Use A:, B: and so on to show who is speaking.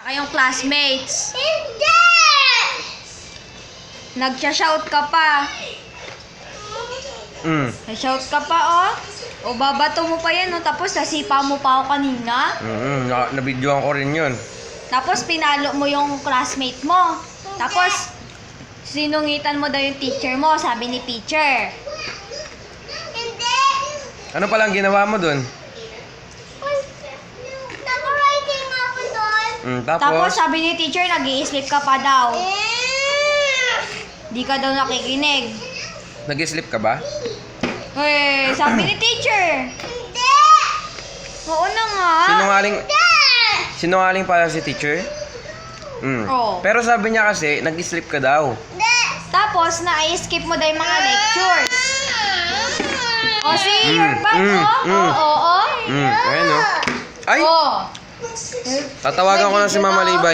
A: Kayong classmates.
B: Hindi!
A: Nag-shout ka pa. Nag-shout ka pa, oh. O babato mo pa yan, oh. Tapos nasipa mo pa ako kanina.
C: Nabidyoan ko rin yun.
A: Tapos pinalo mo yung classmate mo. Tapos sinungitan mo daw yung teacher mo, sabi ni teacher.
B: Hindi!
C: Ano palang ginawa mo dun?
B: Nag-writing ako doon.
A: Tapos
C: Tapos,
A: sabi ni teacher, nag-i-sleep ka pa daw. Di ka daw nakikinig.
C: nag-sleep ka ba?
A: Eh, sabi ni teacher.
B: Hindi!
A: Oo na nga.
C: Sinungaling pala si teacher?
A: Oo.
C: Pero sabi niya kasi, nag-sleep ka daw.
B: Hindi!
A: Tapos, na-skip mo daw yung mga lectures. O, see, you're back, oh.
C: Ayan o. Ay!
A: Oh.
C: Tatawagan ko na si Mama Libay.